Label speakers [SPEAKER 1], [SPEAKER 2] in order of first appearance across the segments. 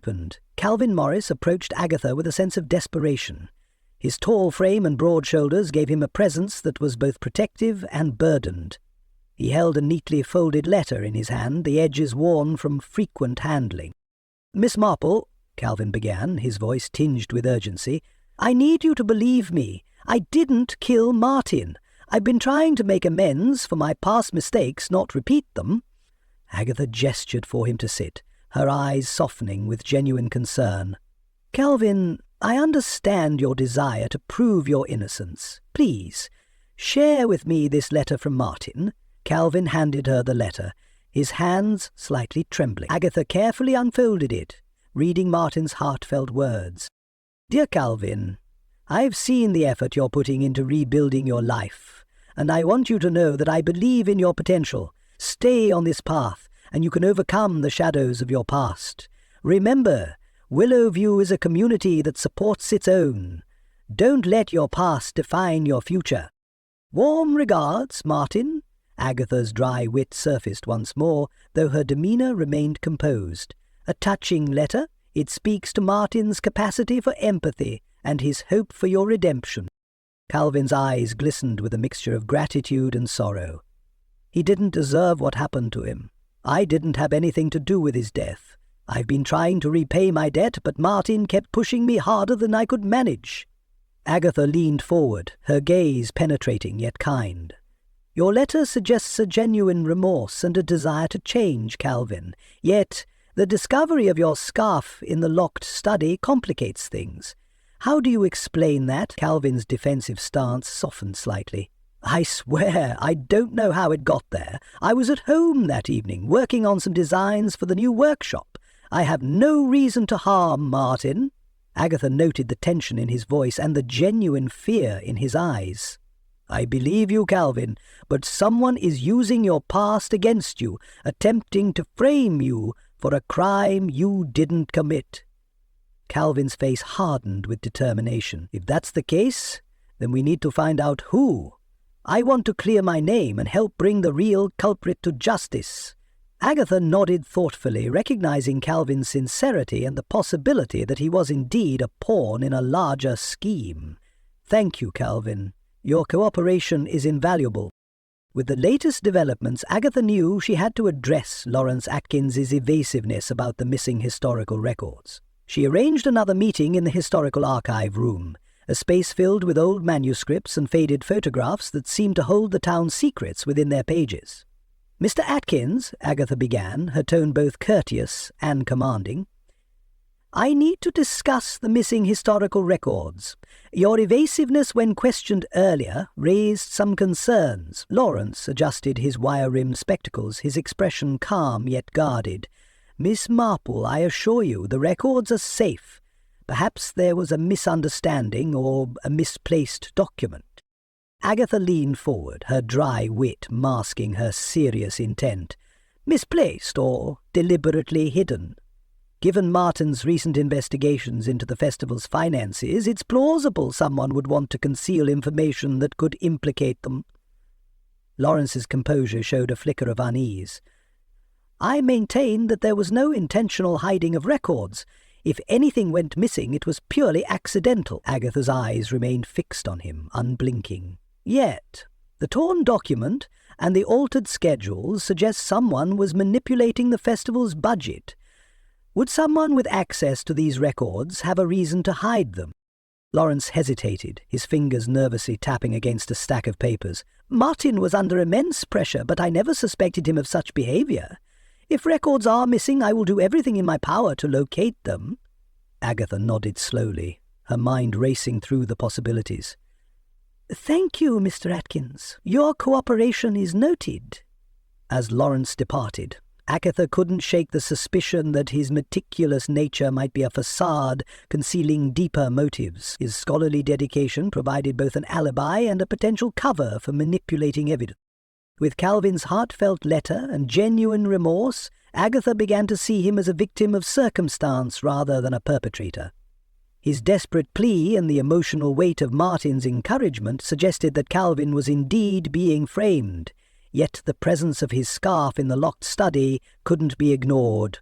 [SPEAKER 1] deepened. Calvin Morris approached Agatha with a sense of desperation. His tall frame and broad shoulders gave him a presence that was both protective and burdened. He held a neatly folded letter in his hand, the edges worn from frequent handling. "Miss Marple," Calvin began, his voice tinged with urgency, "I need you to believe me. I didn't kill Martin. I've been trying to make amends for my past mistakes, not repeat them." Agatha gestured for him to sit, her eyes softening with genuine concern. "Calvin, I understand your desire to prove your innocence. Please, share with me this letter from Martin." Calvin handed her the letter, his hands slightly trembling. Agatha carefully unfolded it, reading Martin's heartfelt words. "Dear Calvin, I've seen the effort you're putting into rebuilding your life, and I want you to know that I believe in your potential. Stay on this path, and you can overcome the shadows of your past. Remember, Willowview is a community that supports its own. Don't let your past define your future. Warm regards, Martin." Agatha's dry wit surfaced once more, though her demeanour remained composed. "A touching letter. It speaks to Martin's capacity for empathy and his hope for your redemption." Calvin's eyes glistened with a mixture of gratitude and sorrow. He didn't deserve what happened to him. I didn't have anything to do with his death. I've been trying to repay my debt, but Martin kept pushing me harder than I could manage. Agatha leaned forward, her gaze penetrating yet kind. "Your letter suggests a genuine remorse and a desire to change, Calvin. Yet the discovery of your scarf in the locked study complicates things. How do you explain that?" Calvin's defensive stance softened slightly. "I swear I don't know how it got there. I was at home that evening, working on some designs for the new workshop. I have no reason to harm Martin." Agatha noted the tension in his voice and the genuine fear in his eyes. "I believe you, Calvin, but someone is using your past against you, attempting to frame you for a crime you didn't commit." Calvin's face hardened with determination. "If that's the case, then we need to find out who. I want to clear my name and help bring the real culprit to justice." Agatha nodded thoughtfully, recognizing Calvin's sincerity and the possibility that he was indeed a pawn in a larger scheme. "Thank you, Calvin. Your cooperation is invaluable." With the latest developments, Agatha knew she had to address Lawrence Atkins's evasiveness about the missing historical records. She arranged another meeting in the historical archive room, a space filled with old manuscripts and faded photographs that seemed to hold the town's secrets within their pages. "Mr. Atkins," Agatha began, her tone both courteous and commanding, "I need to discuss the missing historical records. Your evasiveness when questioned earlier raised some concerns." Lawrence adjusted his wire-rimmed spectacles, his expression calm yet guarded. "Miss Marple, I assure you, the records are safe. Perhaps there was a misunderstanding or a misplaced document." Agatha leaned forward, her dry wit masking her serious intent. "Misplaced or deliberately hidden? Given Martin's recent investigations into the festival's finances, it's plausible someone would want to conceal information that could implicate them." Lawrence's composure showed a flicker of unease. "I maintain that there was no intentional hiding of records. If anything went missing, it was purely accidental." Agatha's eyes remained fixed on him, unblinking. "Yet, the torn document and the altered schedules suggest someone was manipulating the festival's budget. Would someone with access to these records have a reason to hide them?" Lawrence hesitated, his fingers nervously tapping against a stack of papers. "Martin was under immense pressure, but I never suspected him of such behavior. If records are missing, I will do everything in my power to locate them." Agatha nodded slowly, her mind racing through the possibilities. "Thank you, Mr. Atkins. Your cooperation is noted." As Lawrence departed, Agatha couldn't shake the suspicion that his meticulous nature might be a facade concealing deeper motives. His scholarly dedication provided both an alibi and a potential cover for manipulating evidence. With Calvin's heartfelt letter and genuine remorse, Agatha began to see him as a victim of circumstance rather than a perpetrator. His desperate plea and the emotional weight of Martin's encouragement suggested that Calvin was indeed being framed, yet the presence of his scarf in the locked study couldn't be ignored.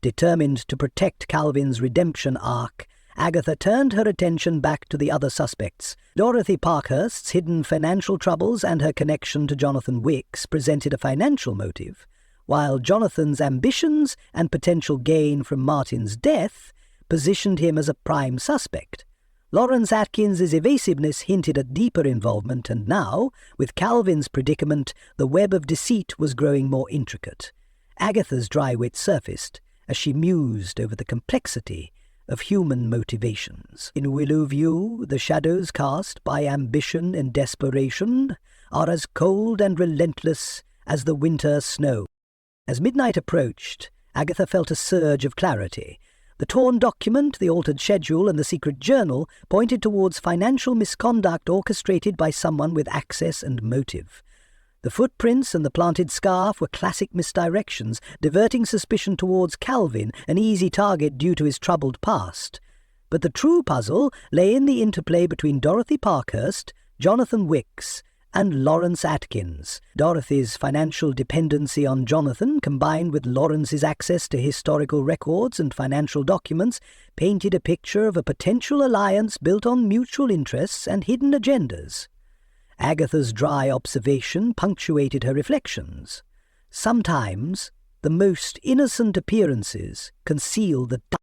[SPEAKER 1] Determined to protect Calvin's redemption arc, Agatha turned her attention back to the other suspects. Dorothy Parkhurst's hidden financial troubles and her connection to Jonathan Wicks presented a financial motive, while Jonathan's ambitions and potential gain from Martin's death positioned him as a prime suspect. Lawrence Atkins's evasiveness hinted at deeper involvement, and now, with Calvin's predicament, the web of deceit was growing more intricate. Agatha's dry wit surfaced as she mused over the complexity of human motivations. In Willowview, the shadows cast by ambition and desperation are as cold and relentless as the winter snow. As midnight approached, Agatha felt a surge of clarity. The torn document, the altered schedule, and the secret journal pointed towards financial misconduct orchestrated by someone with access and motive. The footprints and the planted scarf were classic misdirections, diverting suspicion towards Calvin, an easy target due to his troubled past. But the true puzzle lay in the interplay between Dorothy Parkhurst, Jonathan Wicks, and Lawrence Atkins. Dorothy's financial dependency on Jonathan, combined with Lawrence's access to historical records and financial documents, painted a picture of a potential alliance built on mutual interests and hidden agendas. Agatha's dry observation punctuated her reflections. Sometimes the most innocent appearances conceal the dark.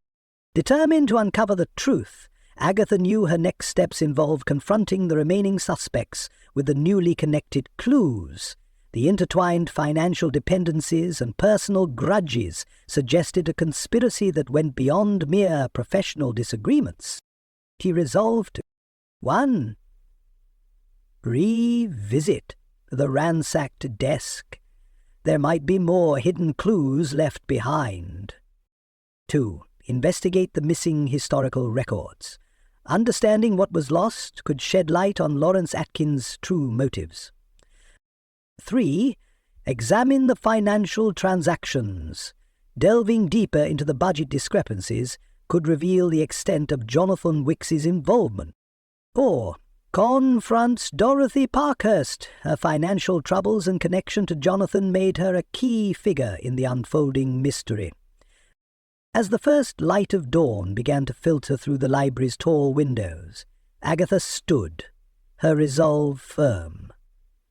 [SPEAKER 1] Determined to uncover the truth, Agatha knew her next steps involved confronting the remaining suspects with the newly connected clues. The intertwined financial dependencies and personal grudges suggested a conspiracy that went beyond mere professional disagreements. She resolved to 1. Revisit the ransacked desk. There might be more hidden clues left behind. 2. Investigate the missing historical records. Understanding what was lost could shed light on Lawrence Atkins' true motives. 3. Examine the financial transactions. Delving deeper into the budget discrepancies could reveal the extent of Jonathan Wicks's involvement. 4. Confronts Dorothy Parkhurst. Her financial troubles and connection to Jonathan made her a key figure in the unfolding mystery. As the first light of dawn began to filter through the library's tall windows, Agatha stood, her resolve firm.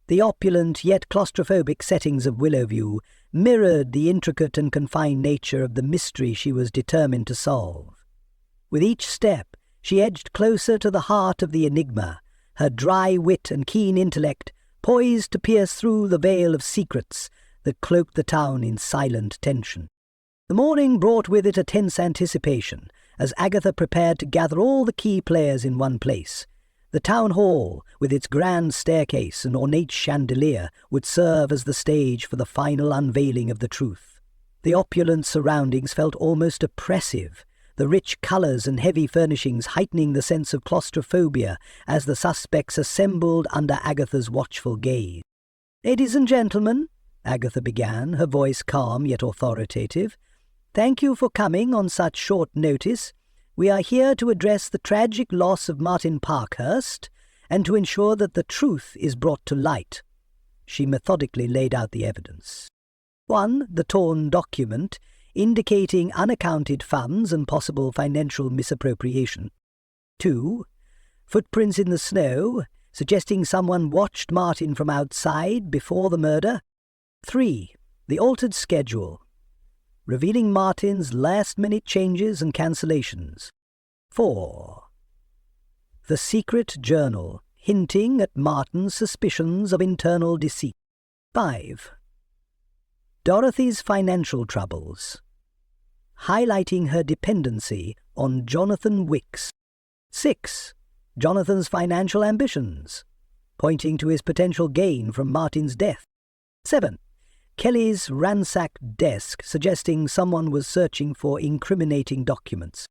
[SPEAKER 1] The opulent yet claustrophobic settings of Willowview mirrored the intricate and confined nature of the mystery she was determined to solve. With each step, she edged closer to the heart of the enigma, her dry wit and keen intellect poised to pierce through the veil of secrets that cloaked the town in silent tension. The morning brought with it a tense anticipation as Agatha prepared to gather all the key players in one place. The town hall, with its grand staircase and ornate chandelier, would serve as the stage for the final unveiling of the truth. The opulent surroundings felt almost oppressive, the rich colours and heavy furnishings heightening the sense of claustrophobia as the suspects assembled under Agatha's watchful gaze. "Ladies and gentlemen," Agatha began, her voice calm yet authoritative, "thank you for coming on such short notice. We are here to address the tragic loss of Martin Parkhurst and to ensure that the truth is brought to light." She methodically laid out the evidence. 1. The torn document, indicating unaccounted funds and possible financial misappropriation. 2. Footprints in the snow, suggesting someone watched Martin from outside before the murder. 3. The altered schedule, revealing Martin's last-minute changes and cancellations. 4. The secret journal, hinting at Martin's suspicions of internal deceit. 5. Dorothy's financial troubles, highlighting her dependency on Jonathan Wicks. 6. Jonathan's financial ambitions, pointing to his potential gain from Martin's death. 7. Kelly's ransacked desk, suggesting someone was searching for incriminating documents.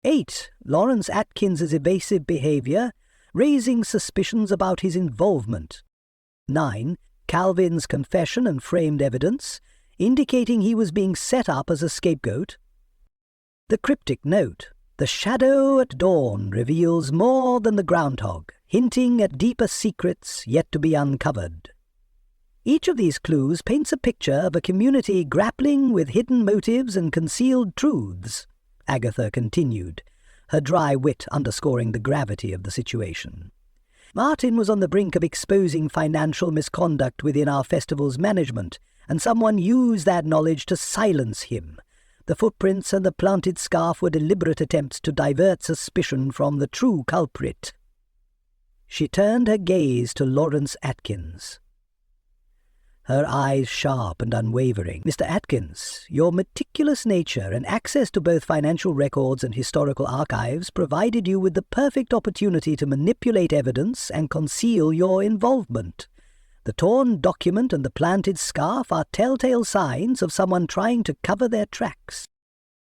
[SPEAKER 1] 8. Lawrence Atkins's evasive behaviour, raising suspicions about his involvement. 9. Calvin's confession and framed evidence, indicating he was being set up as a scapegoat. The cryptic note, "The shadow at dawn reveals more than the groundhog, hinting at deeper secrets yet to be uncovered." Each of these clues paints a picture of a community grappling with hidden motives and concealed truths, Agatha continued, her dry wit underscoring the gravity of the situation. Martin was on the brink of exposing financial misconduct within our festival's management, and someone used that knowledge to silence him. The footprints and the planted scarf were deliberate attempts to divert suspicion from the true culprit. She turned her gaze to Lawrence Atkins, her eyes sharp and unwavering. Mr. Atkins, your meticulous nature and access to both financial records and historical archives provided you with the perfect opportunity to manipulate evidence and conceal your involvement. The torn document and the planted scarf are telltale signs of someone trying to cover their tracks.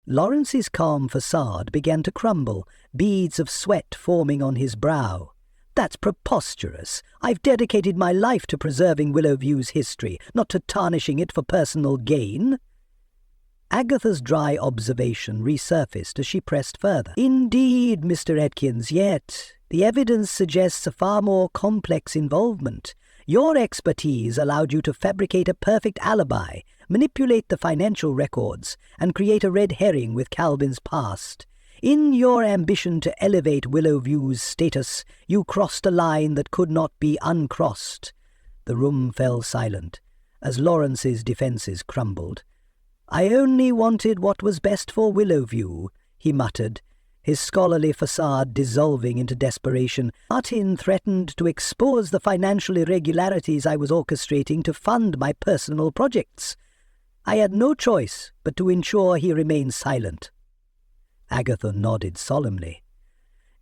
[SPEAKER 1] Lawrence's calm facade began to crumble, beads of sweat forming on his brow. That's preposterous. I've dedicated my life to preserving Willowview's history, not to tarnishing it for personal gain. Agatha's dry observation resurfaced as she pressed further. Indeed, Mr. Atkins, yet the evidence suggests a far more complex involvement. Your expertise allowed you to fabricate a perfect alibi, manipulate the financial records, and create a red herring with Calvin's past. In your ambition to elevate Willowview's status, you crossed a line that could not be uncrossed. The room fell silent, as Lawrence's defences crumbled. I only wanted what was best for Willowview, he muttered, his scholarly facade dissolving into desperation. Martin threatened to expose the financial irregularities I was orchestrating to fund my personal projects. I had no choice but to ensure he remained silent. Agatha nodded solemnly.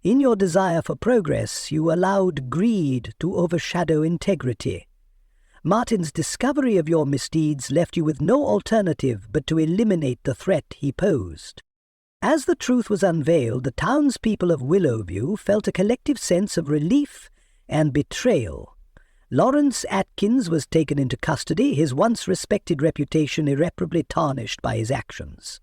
[SPEAKER 1] In your desire for progress, you allowed greed to overshadow integrity. Martin's discovery of your misdeeds left you with no alternative but to eliminate the threat he posed. As the truth was unveiled, the townspeople of Willowview felt a collective sense of relief and betrayal. Lawrence Atkins was taken into custody, his once respected reputation irreparably tarnished by his actions.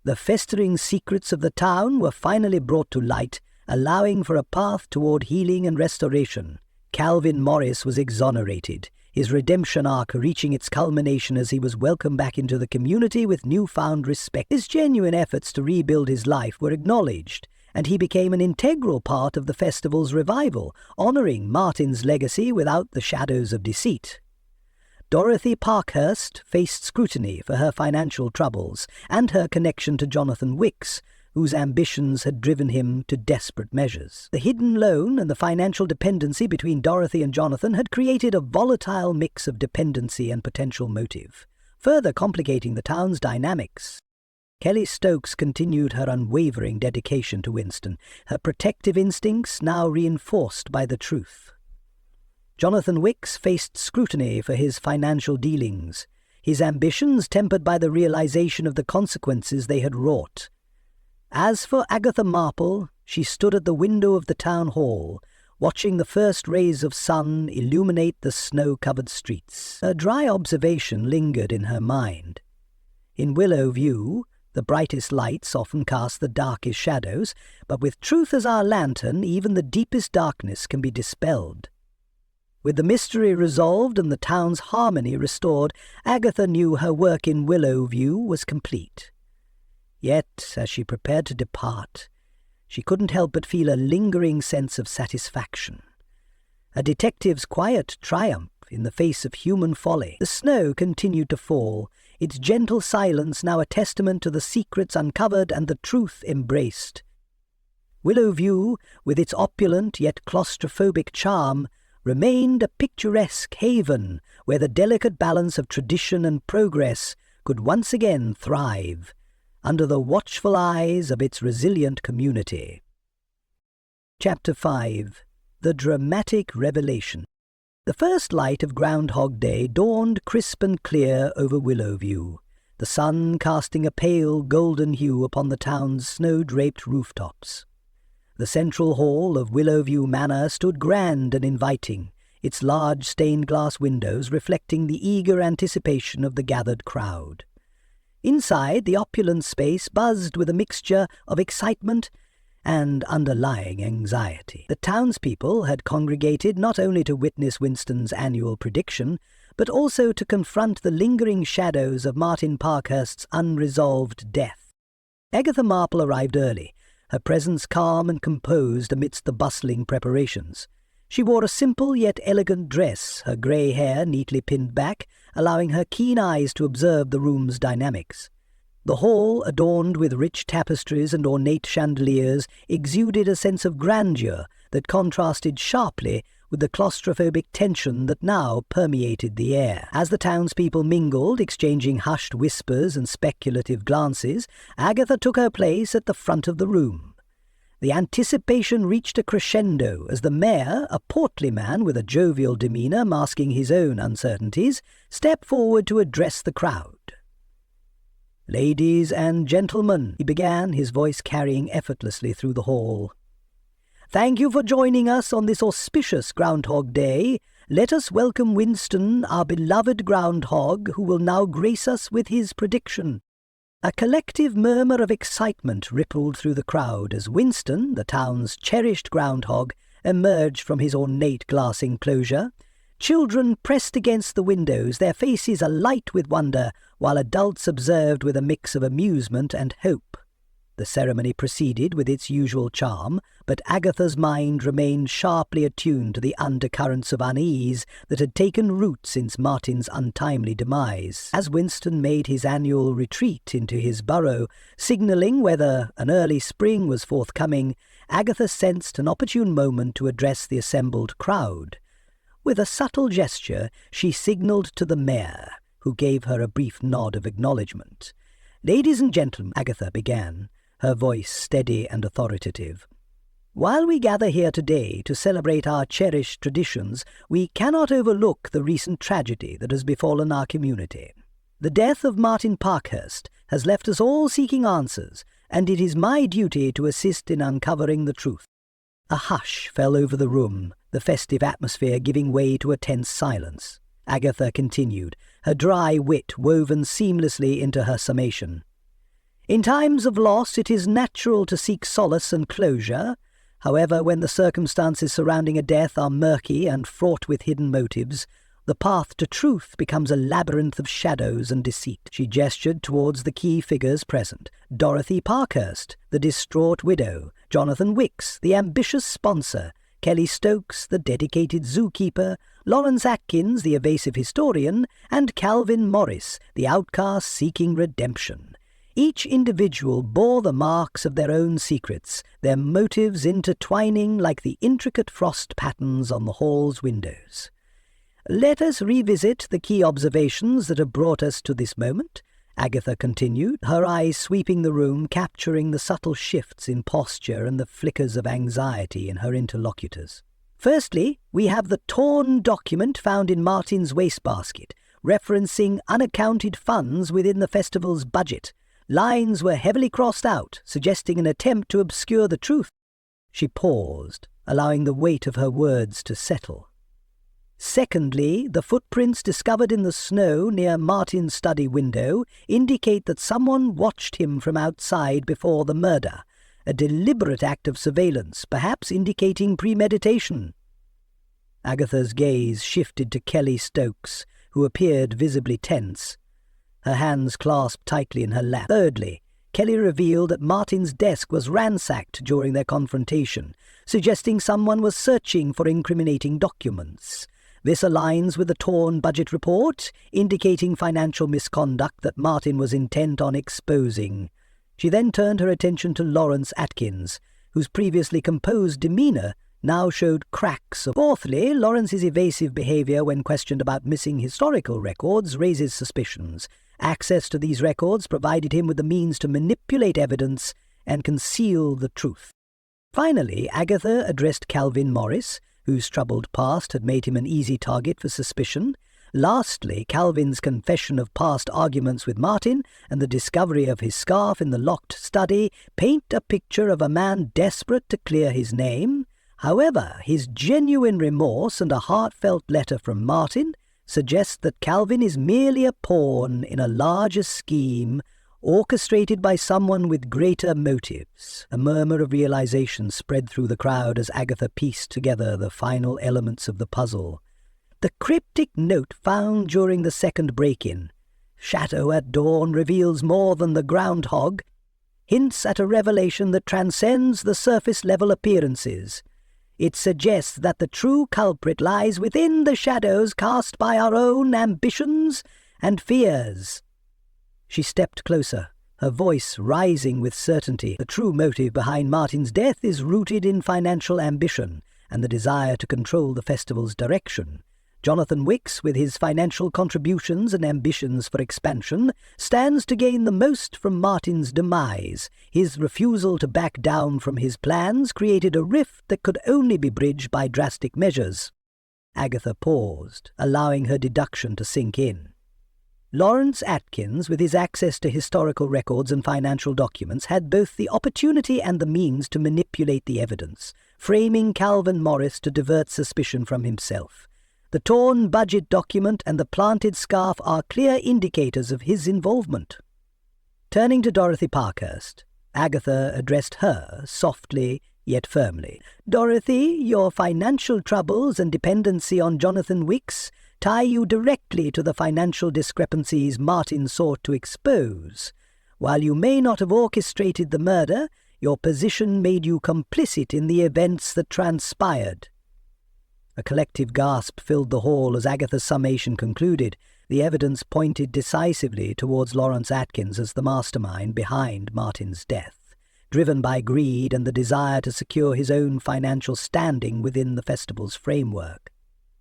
[SPEAKER 1] The festering secrets of the town were finally brought to light, allowing for a path toward healing and restoration. Calvin Morris was exonerated, his redemption arc reaching its culmination as he was welcomed back into the community with newfound respect. His genuine efforts to rebuild his life were acknowledged, and he became an integral part of the festival's revival, honoring Martin's legacy without the shadows of deceit. Dorothy Parkhurst faced scrutiny for her financial troubles and her connection to Jonathan Wicks, whose ambitions had driven him to desperate measures. The hidden loan and the financial dependency between Dorothy and Jonathan had created a volatile mix of dependency and potential motive, further complicating the town's dynamics. Kelly Stokes continued her unwavering dedication to Winston, her protective instincts now reinforced by the truth. Jonathan Wicks faced scrutiny for his financial dealings, his ambitions tempered by the realization of the consequences they had wrought. As for Agatha Marple, she stood at the window of the town hall, watching the first rays of sun illuminate the snow-covered streets. A dry observation lingered in her mind. In Willowview, the brightest lights often cast the darkest shadows, but with truth as our lantern, even the deepest darkness can be dispelled. With the mystery resolved and the town's harmony restored, Agatha knew her work in Willowview was complete. Yet, as she prepared to depart, she couldn't help but feel a lingering sense of satisfaction. A detective's quiet triumph in the face of human folly. The snow continued to fall, its gentle silence now a testament to the secrets uncovered and the truth embraced. Willowview, with its opulent yet claustrophobic charm, remained a picturesque haven where the delicate balance of tradition and progress could once again thrive, under the watchful eyes of its resilient community. Chapter 5. The Dramatic Revelation. The first light of Groundhog Day dawned crisp and clear over Willowview, the sun casting a pale golden hue upon the town's snow-draped rooftops. The central hall of Willowview Manor stood grand and inviting, its large stained-glass windows reflecting the eager anticipation of the gathered crowd. Inside, the opulent space buzzed with a mixture of excitement and underlying anxiety. The townspeople had congregated not only to witness Winston's annual prediction, but also to confront the lingering shadows of Martin Parkhurst's unresolved death. Agatha Marple arrived early, her presence calm and composed amidst the bustling preparations. She wore a simple yet elegant dress, her grey hair neatly pinned back, allowing her keen eyes to observe the room's dynamics. The hall, adorned with rich tapestries and ornate chandeliers, exuded a sense of grandeur that contrasted sharply with the claustrophobic tension that now permeated the air. As the townspeople mingled, exchanging hushed whispers and speculative glances, Agatha took her place at the front of the room. The anticipation reached a crescendo as the mayor, a portly man with a jovial demeanour masking his own uncertainties, stepped forward to address the crowd. "Ladies and gentlemen," he began, his voice carrying effortlessly through the hall. "Thank you for joining us on this auspicious Groundhog Day. Let us welcome Winston, our beloved groundhog, who will now grace us with his prediction." A collective murmur of excitement rippled through the crowd as Winston, the town's cherished groundhog, emerged from his ornate glass enclosure. Children pressed against the windows, their faces alight with wonder, while adults observed with a mix of amusement and hope. The ceremony proceeded with its usual charm, but Agatha's mind remained sharply attuned to the undercurrents of unease that had taken root since Martin's untimely demise. As Winston made his annual retreat into his burrow, signalling whether an early spring was forthcoming, Agatha sensed an opportune moment to address the assembled crowd. With a subtle gesture, she signalled to the mayor, who gave her a brief nod of acknowledgement. "Ladies and gentlemen," Agatha began, her voice steady and authoritative, "while we gather here today to celebrate our cherished traditions, we cannot overlook the recent tragedy that has befallen our community. The death of Martin Parkhurst has left us all seeking answers, and it is my duty to assist in uncovering the truth." A hush fell over the room, the festive atmosphere giving way to a tense silence. Agatha continued, her dry wit woven seamlessly into her summation. "In times of loss, it is natural to seek solace and closure. However, when the circumstances surrounding a death are murky and fraught with hidden motives, the path to truth becomes a labyrinth of shadows and deceit." She gestured towards the key figures present: Dorothy Parkhurst, the distraught widow; Jonathan Wicks, the ambitious sponsor; Kelly Stokes, the dedicated zookeeper; Lawrence Atkins, the evasive historian; and Calvin Morris, the outcast seeking redemption. Each individual bore the marks of their own secrets, their motives intertwining like the intricate frost patterns on the hall's windows. "Let us revisit the key observations that have brought us to this moment," Agatha continued, her eyes sweeping the room, capturing the subtle shifts in posture and the flickers of anxiety in her interlocutors. "Firstly, we have the torn document found in Martin's wastebasket, referencing unaccounted funds within the festival's budget. Lines were heavily crossed out, suggesting an attempt to obscure the truth." She paused, allowing the weight of her words to settle. "Secondly, the footprints discovered in the snow near Martin's study window indicate that someone watched him from outside before the murder, a deliberate act of surveillance, perhaps indicating premeditation." Agatha's gaze shifted to Kelly Stokes, who appeared visibly tense, her hands clasped tightly in her lap. Thirdly, Kelly revealed that Martin's desk was ransacked during their confrontation, suggesting someone was searching for incriminating documents. This aligns with the torn budget report, indicating financial misconduct that Martin was intent on exposing. She then turned her attention to Lawrence Atkins, whose previously composed demeanour now showed cracks. Fourthly, Lawrence's evasive behaviour when questioned about missing historical records raises suspicions. Access to these records provided him with the means to manipulate evidence and conceal the truth. Finally, Agatha addressed Calvin Morris, whose troubled past had made him an easy target for suspicion. Lastly, Calvin's confession of past arguments with Martin and the discovery of his scarf in the locked study paint a picture of a man desperate to clear his name. However, his genuine remorse and a heartfelt letter from Martin suggest that Calvin is merely a pawn in a larger scheme orchestrated by someone with greater motives. A murmur of realization spread through the crowd as Agatha pieced together the final elements of the puzzle. The cryptic note found during the second break-in, "Shadow at dawn reveals more than the groundhog," hints at a revelation that transcends the surface-level appearances. It suggests that the true culprit lies within the shadows cast by our own ambitions and fears. She stepped closer, her voice rising with certainty. The true motive behind Martin's death is rooted in financial ambition and the desire to control the festival's direction. Jonathan Wicks, with his financial contributions and ambitions for expansion, stands to gain the most from Martin's demise. His refusal to back down from his plans created a rift that could only be bridged by drastic measures. Agatha paused, allowing her deduction to sink in. Lawrence Atkins, with his access to historical records and financial documents, had both the opportunity and the means to manipulate the evidence, framing Calvin Morris to divert suspicion from himself. The torn budget document and the planted scarf are clear indicators of his involvement. Turning to Dorothy Parkhurst, Agatha addressed her softly yet firmly. "Dorothy, your financial troubles and dependency on Jonathan Wicks tie you directly to the financial discrepancies Martin sought to expose. While you may not have orchestrated the murder, your position made you complicit in the events that transpired." A collective gasp filled the hall as Agatha's summation concluded. The evidence pointed decisively towards Lawrence Atkins as the mastermind behind Martin's death, driven by greed and the desire to secure his own financial standing within the festival's framework.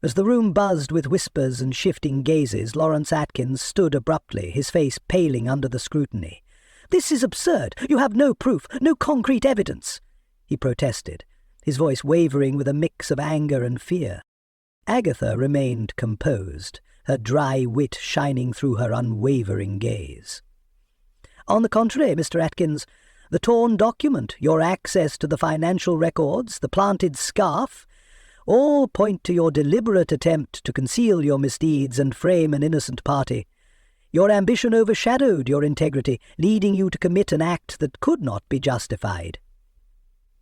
[SPEAKER 1] As the room buzzed with whispers and shifting gazes, Lawrence Atkins stood abruptly, his face paling under the scrutiny. "This is absurd. You have no proof, no concrete evidence," he protested, his voice wavering with a mix of anger and fear. Agatha remained composed, her dry wit shining through her unwavering gaze. "On the contrary, Mr. Atkins, the torn document, your access to the financial records, the planted scarf, all point to your deliberate attempt to conceal your misdeeds and frame an innocent party. Your ambition overshadowed your integrity, leading you to commit an act that could not be justified."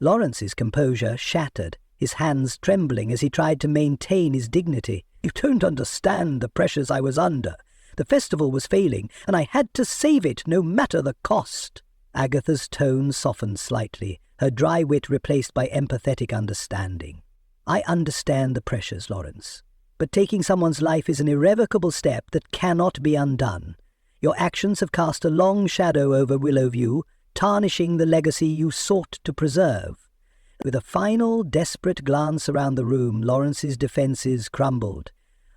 [SPEAKER 1] Lawrence's composure shattered, his hands trembling as he tried to maintain his dignity. "You don't understand the pressures I was under. The festival was failing, and I had to save it, no matter the cost." Agatha's tone softened slightly, her dry wit replaced by empathetic understanding. "I understand the pressures, Lawrence, but taking someone's life is an irrevocable step that cannot be undone. Your actions have cast a long shadow over Willowview, tarnishing the legacy you sought to preserve." With a final, desperate glance around the room, Lawrence's defences crumbled.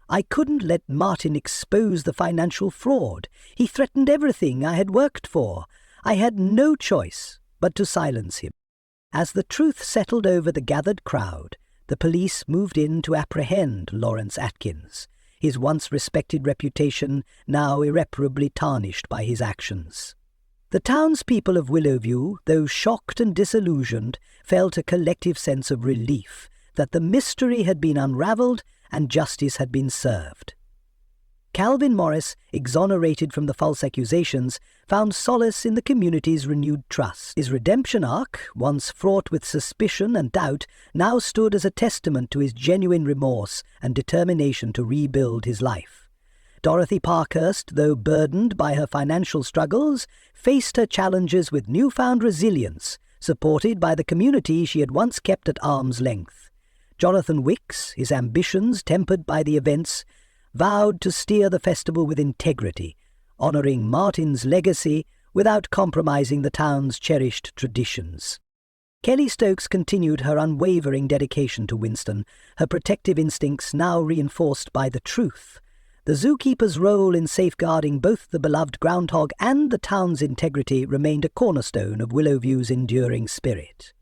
[SPEAKER 1] "I couldn't let Martin expose the financial fraud. He threatened everything I had worked for. I had no choice but to silence him." As the truth settled over the gathered crowd, the police moved in to apprehend Lawrence Atkins, his once respected reputation now irreparably tarnished by his actions. The townspeople of Willowview, though shocked and disillusioned, felt a collective sense of relief that the mystery had been unravelled and justice had been served. Calvin Morris, exonerated from the false accusations, found solace in the community's renewed trust. His redemption arc, once fraught with suspicion and doubt, now stood as a testament to his genuine remorse and determination to rebuild his life. Dorothy Parkhurst, though burdened by her financial struggles, faced her challenges with newfound resilience, supported by the community she had once kept at arm's length. Jonathan Wicks, his ambitions tempered by the events, vowed to steer the festival with integrity, honouring Martin's legacy without compromising the town's cherished traditions. Kelly Stokes continued her unwavering dedication to Winston, her protective instincts now reinforced by the truth. The zookeeper's role in safeguarding both the beloved groundhog and the town's integrity remained a cornerstone of Willowview's enduring spirit.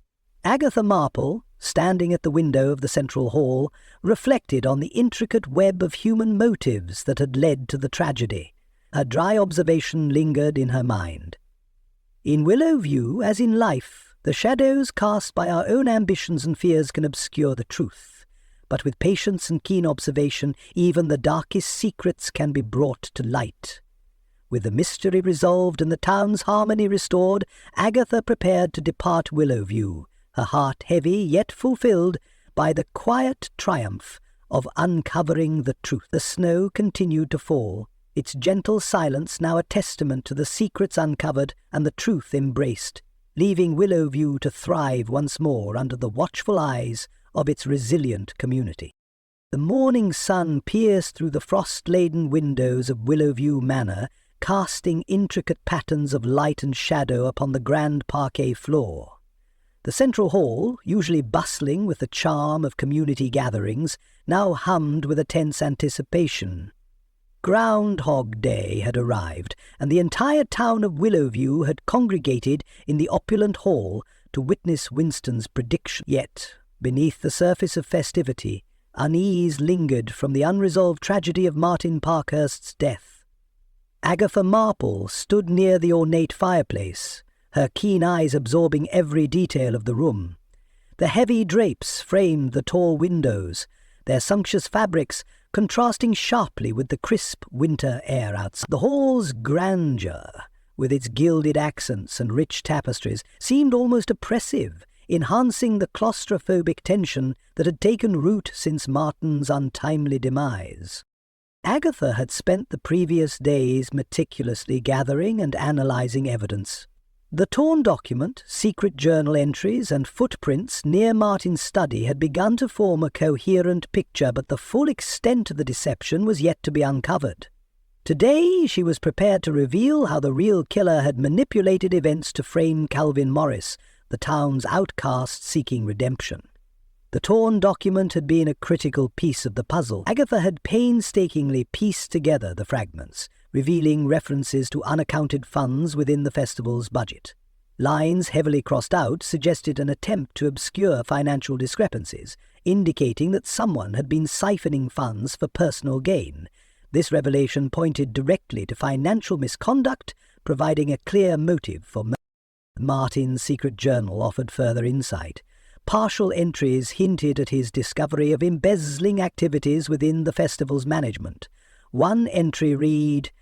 [SPEAKER 1] Agatha Marple, standing at the window of the central hall, reflected on the intricate web of human motives that had led to the tragedy. Her dry observation lingered in her mind. In Willowview, as in life, the shadows cast by our own ambitions and fears can obscure the truth. But with patience and keen observation, even the darkest secrets can be brought to light. With the mystery resolved and the town's harmony restored, Agatha prepared to depart Willowview, her heart heavy yet fulfilled by the quiet triumph of uncovering the truth. The snow continued to fall, its gentle silence now a testament to the secrets uncovered and the truth embraced, leaving Willowview to thrive once more under the watchful eyes of its resilient community. The morning sun pierced through the frost-laden windows of Willowview Manor, casting intricate patterns of light and shadow upon the grand parquet floor. The central hall, usually bustling with the charm of community gatherings, now hummed with a tense anticipation. Groundhog Day had arrived, and the entire town of Willowview had congregated in the opulent hall to witness Winston's prediction. Yet, beneath the surface of festivity, unease lingered from the unresolved tragedy of Martin Parkhurst's death. Agatha Marple stood near the ornate fireplace, her keen eyes absorbing every detail of the room. The heavy drapes framed the tall windows, their sumptuous fabrics contrasting sharply with the crisp winter air outside. The hall's grandeur, with its gilded accents and rich tapestries, seemed almost oppressive, enhancing the claustrophobic tension that had taken root since Martin's untimely demise. Agatha had spent the previous days meticulously gathering and analyzing evidence. The torn document, secret journal entries, and footprints near Martin's study had begun to form a coherent picture, but the full extent of the deception was yet to be uncovered. Today she was prepared to reveal how the real killer had manipulated events to frame Calvin Morris, the town's outcast seeking redemption. The torn document had been a critical piece of the puzzle. Agatha had painstakingly pieced together the fragments, revealing references to unaccounted funds within the festival's budget. Lines heavily crossed out suggested an attempt to obscure financial discrepancies, indicating that someone had been siphoning funds for personal gain. This revelation pointed directly to financial misconduct, providing a clear motive for murder. Martin's secret journal offered further insight. Partial entries hinted at his discovery of embezzling activities within the festival's management. One entry read,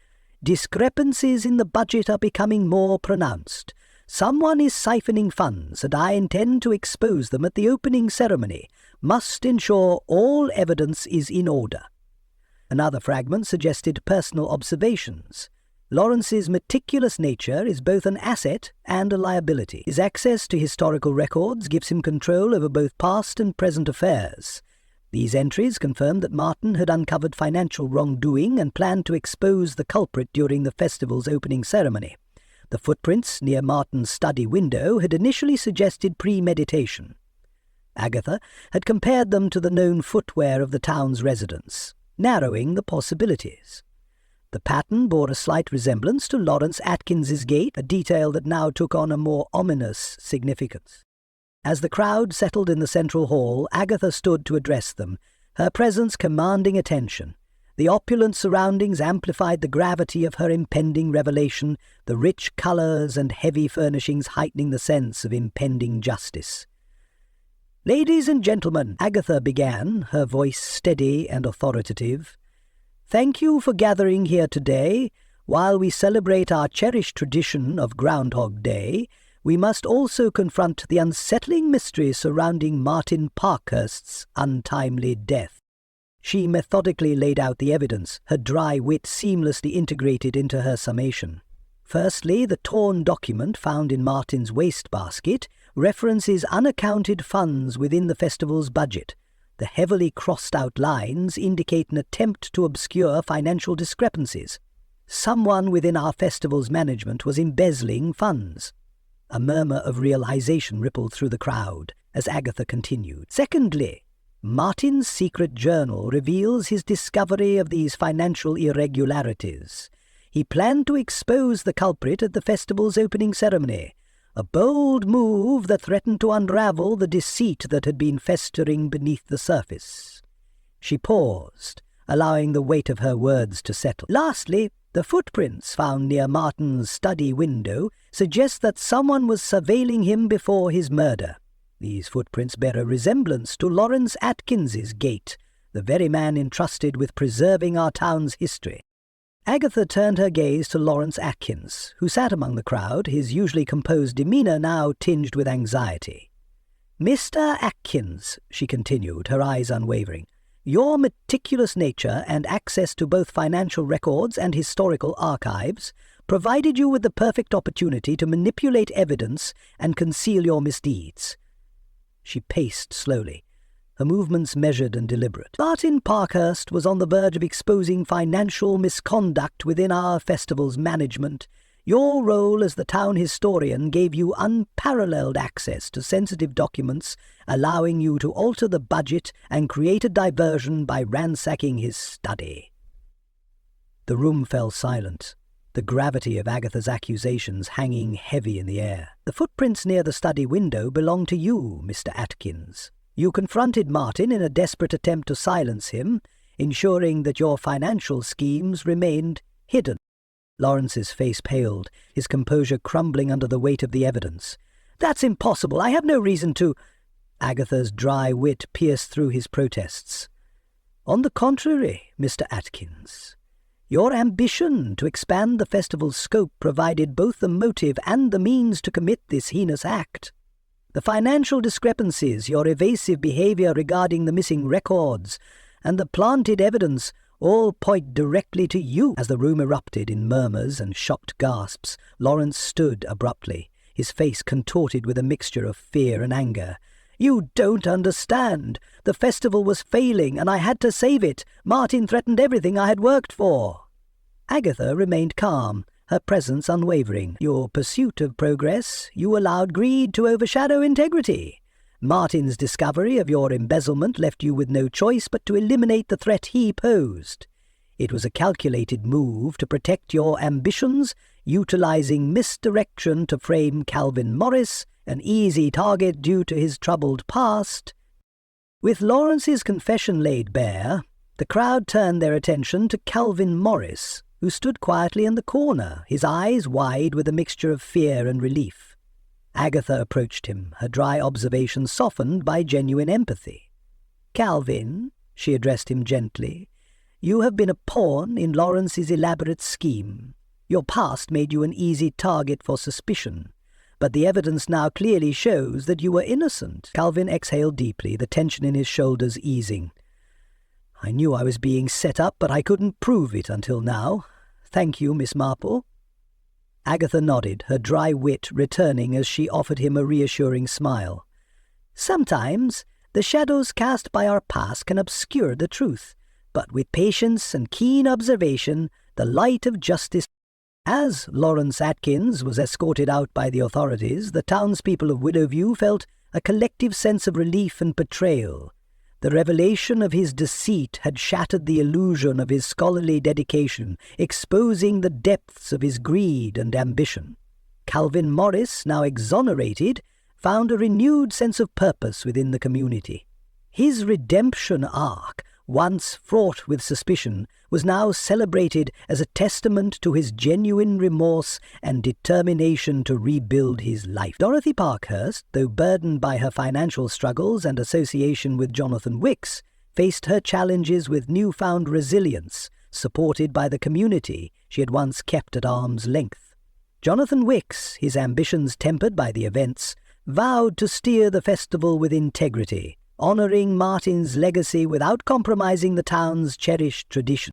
[SPEAKER 1] "Discrepancies in the budget are becoming more pronounced. Someone is siphoning funds, and I intend to expose them at the opening ceremony. Must ensure all evidence is in order." Another fragment suggested personal observations. Lawrence's meticulous nature is both an asset and a liability. His access to historical records gives him control over both past and present affairs. These entries confirmed that Martin had uncovered financial wrongdoing and planned to expose the culprit during the festival's opening ceremony. The footprints near Martin's study window had initially suggested premeditation. Agatha had compared them to the known footwear of the town's residents, narrowing the possibilities. The pattern bore a slight resemblance to Lawrence Atkins's gait, a detail that now took on a more ominous significance. As the crowd settled in the central hall, Agatha stood to address them, her presence commanding attention. The opulent surroundings amplified the gravity of her impending revelation, the rich colours and heavy furnishings heightening the sense of impending justice. "Ladies and gentlemen," Agatha began, her voice steady and authoritative, "thank you for gathering here today. While we celebrate our cherished tradition of Groundhog Day, we must also confront the unsettling mystery surrounding Martin Parkhurst's untimely death." She methodically laid out the evidence, her dry wit seamlessly integrated into her summation. Firstly, the torn document found in Martin's wastebasket references unaccounted funds within the festival's budget. The heavily crossed-out lines indicate an attempt to obscure financial discrepancies. Someone within our festival's management was embezzling funds. A murmur of realization rippled through the crowd as Agatha continued. Secondly, Martin's secret journal reveals his discovery of these financial irregularities. He planned to expose the culprit at the festival's opening ceremony, a bold move that threatened to unravel the deceit that had been festering beneath the surface. She paused, allowing the weight of her words to settle. Lastly, the footprints found near Martin's study window suggest that someone was surveilling him before his murder. These footprints bear a resemblance to Lawrence Atkins's gait, the very man entrusted with preserving our town's history. Agatha turned her gaze to Lawrence Atkins, who sat among the crowd, his usually composed demeanour now tinged with anxiety. "Mr. Atkins," she continued, her eyes unwavering, Your meticulous nature and access to both financial records and historical archives provided you with the perfect opportunity to manipulate evidence and conceal your misdeeds. She paced slowly, her movements measured and deliberate. Martin Parkhurst was on the verge of exposing financial misconduct within our festival's management. Your role as the town historian gave you unparalleled access to sensitive documents, allowing you to alter the budget and create a diversion by ransacking his study. The room fell silent, the gravity of Agatha's accusations hanging heavy in the air. The footprints near the study window belong to you, Mr. Atkins. You confronted Martin in a desperate attempt to silence him, ensuring that your financial schemes remained hidden. Lawrence's face paled, his composure crumbling under the weight of the evidence. "That's impossible. I have no reason to—" Agatha's dry wit pierced through his protests. "On the contrary, Mr. Atkins, your ambition to expand the festival's scope provided both the motive and the means to commit this heinous act. The financial discrepancies, your evasive behavior regarding the missing records, and the planted evidence all point directly to you." As the room erupted in murmurs and shocked gasps, Lawrence stood abruptly, his face contorted with a mixture of fear and anger. "You don't understand. The festival was failing, and I had to save it. Martin threatened everything I had worked for." Agatha remained calm, her presence unwavering. "Your pursuit of progress, you allowed greed to overshadow integrity. Martin's discovery of your embezzlement left you with no choice but to eliminate the threat he posed. It was a calculated move to protect your ambitions, utilizing misdirection to frame Calvin Morris, an easy target due to his troubled past." With Lawrence's confession laid bare, the crowd turned their attention to Calvin Morris, who stood quietly in the corner, his eyes wide with a mixture of fear and relief. Agatha approached him, her dry observation softened by genuine empathy. "Calvin," she addressed him gently, "you have been a pawn in Lawrence's elaborate scheme. Your past made you an easy target for suspicion, but the evidence now clearly shows that you were innocent." Calvin exhaled deeply, the tension in his shoulders easing. "I knew I was being set up, but I couldn't prove it until now. Thank you, Miss Marple." Agatha nodded, her dry wit returning as she offered him a reassuring smile. "Sometimes the shadows cast by our past can obscure the truth, but with patience and keen observation, the light of justice—" As Lawrence Atkins was escorted out by the authorities, the townspeople of Willowview felt a collective sense of relief and betrayal. The revelation of his deceit had shattered the illusion of his scholarly dedication, exposing the depths of his greed and ambition. Calvin Morris, now exonerated, found a renewed sense of purpose within the community. His redemption arc, once fraught with suspicion, was now celebrated as a testament to his genuine remorse and determination to rebuild his life. Dorothy Parkhurst, though burdened by her financial struggles and association with Jonathan Wicks, faced her challenges with newfound resilience, supported by the community she had once kept at arm's length. Jonathan Wicks, his ambitions tempered by the events, vowed to steer the festival with integrity, honouring Martin's legacy without compromising the town's cherished tradition.